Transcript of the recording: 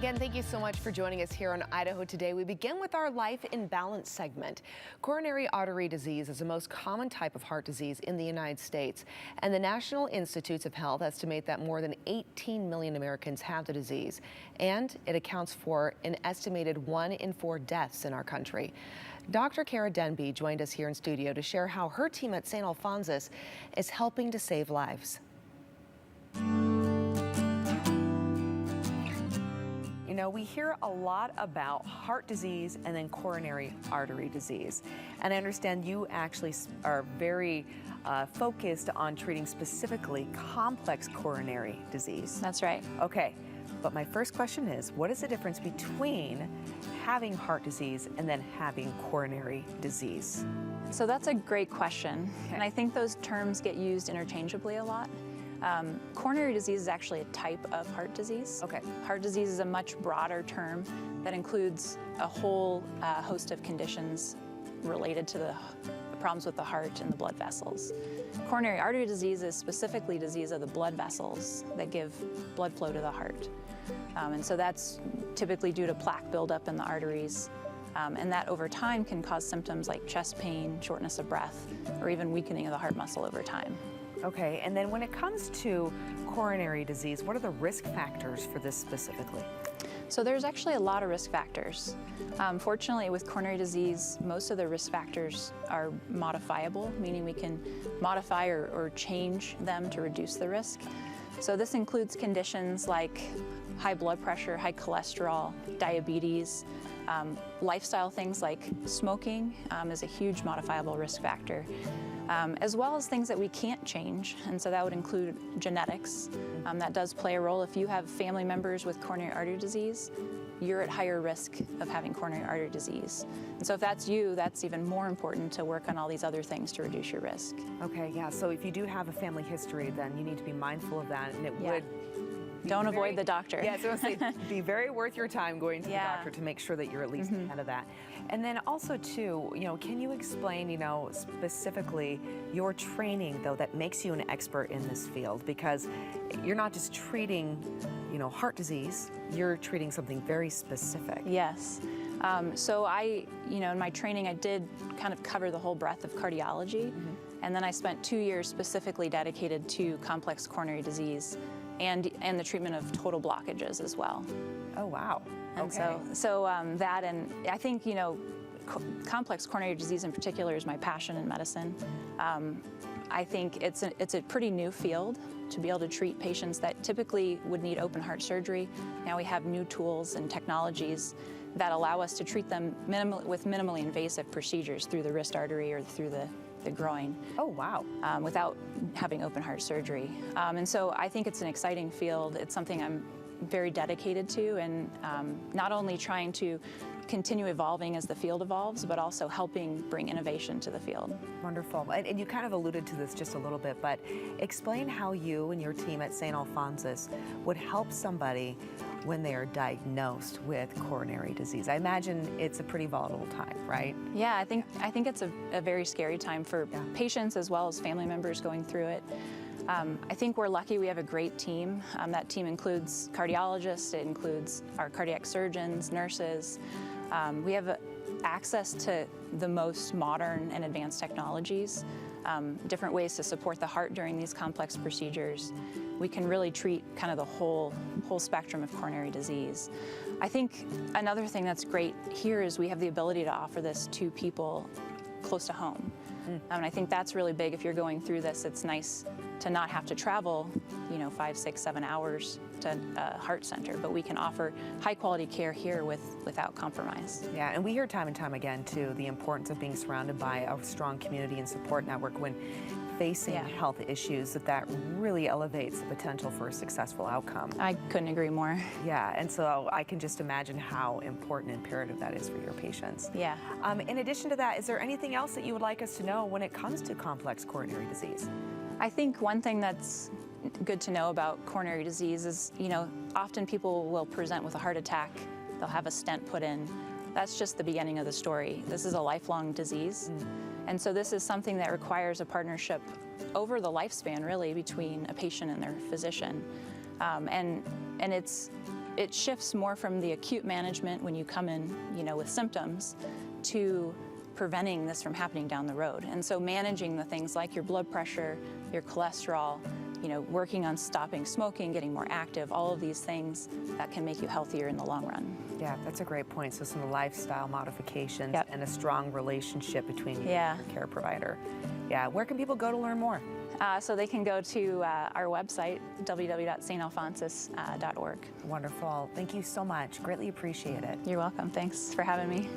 Again, thank you so much for joining us here on Idaho Today. We begin with our Life in Balance segment. Coronary artery disease is the most common type of heart disease in the United States, and the National Institutes of Health estimate that more than 18 million Americans have the disease, and it accounts for an estimated 1 in 4 deaths in our country. Dr. Kara Denby joined us here in studio to share how her team at St. Alphonsus is helping to save lives. You know, we hear a lot about heart disease and then coronary artery disease. And I understand you actually are very focused on treating specifically complex coronary disease. That's right. Okay, but my first question is, what is the difference between having heart disease and then having coronary disease? So that's a great question. Okay. And I think those terms get used interchangeably a lot. Coronary disease is actually a type of heart disease. Okay. Heart disease is a much broader term that includes a whole host of conditions related to the problems with the heart and the blood vessels. Coronary artery disease is specifically disease of the blood vessels that give blood flow to the heart. And so that's typically due to plaque buildup in the arteries. And that over time can cause symptoms like chest pain, shortness of breath, or even weakening of the heart muscle over time. Okay, and then when it comes to coronary disease, what are the risk factors for this specifically? So there's actually a lot of risk factors. Fortunately, with coronary disease, most of the risk factors are modifiable, meaning we can modify or change them to reduce the risk. So this includes conditions like high blood pressure, high cholesterol, diabetes, lifestyle things like smoking is a huge modifiable risk factor. As well as things that we can't change, and so that would include genetics. That does play a role. If you have family members with coronary artery disease, you're at higher risk of having coronary artery disease. And so if that's you, that's even more important to work on all these other things to reduce your risk. Okay, yeah, so if you do have a family history, then you need to be mindful of that, and it would Don't avoid the doctor. Yeah, so it'd be very worth your time going to the doctor to make sure that you're at least ahead of that. And then also too, you know, can you explain, you know, specifically your training though that makes you an expert in this field? Because you're not just treating, you know, heart disease, you're treating something very specific. Yes. So you know, in my training, I did kind of cover the whole breadth of cardiology. And then I spent 2 years specifically dedicated to complex coronary disease and the treatment of total blockages as well. Oh, wow. And so that, and I think, you know, complex coronary disease in particular is my passion in medicine. I think it's a pretty new field to be able to treat patients that typically would need open heart surgery. Now we have new tools and technologies that allow us to treat them with minimally invasive procedures through the wrist artery or through the groin. Oh, wow. Without having open heart surgery. And so I think it's an exciting field. It's something I'm very dedicated to, and not only trying to continue evolving as the field evolves, but also helping bring innovation to the field. Wonderful. And you kind of alluded to this just a little bit, but explain how you and your team at St. Alphonsus would help somebody when they are diagnosed with coronary disease. I imagine it's a pretty volatile time, right? Yeah, I think it's a very scary time for patients as well as family members going through it. I think we're lucky we have a great team. That team includes cardiologists, it includes our cardiac surgeons, nurses. We have access to the most modern and advanced technologies, different ways to support the heart during these complex procedures. We can really treat kind of the whole spectrum of coronary disease. I think another thing that's great here is we have the ability to offer this to people close to home. And I think that's really big. If you're going through this, it's nice to not have to travel, you know, 5, 6, 7 hours to a heart center, but we can offer high quality care here without compromise. Yeah, and we hear time and time again too the importance of being surrounded by a strong community and support network when facing health issues, that really elevates the potential for a successful outcome. I couldn't agree more. Yeah, and so I can just imagine how important and imperative that is for your patients. Yeah. In addition to that, is there anything else that you would like us to know when it comes to complex coronary disease? I think one thing that's good to know about coronary disease is, you know, often people will present with a heart attack, they'll have a stent put in. That's just the beginning of the story. This is a lifelong disease. And so this is something that requires a partnership over the lifespan, really, between a patient and their physician. And it's it shifts more from the acute management when you come in, with symptoms, to preventing this from happening down the road. And so managing the things like your blood pressure, your cholesterol, working on stopping smoking, getting more active, all of these things that can make you healthier in the long run. Yeah, that's a great point. So some lifestyle modifications Yep. and a strong relationship between you Yeah. and your care provider. Yeah, where can people go to learn more? So they can go to our website, www.stalphonsus.org. Wonderful. Thank you so much. Greatly appreciate it. You're welcome. Thanks for having me.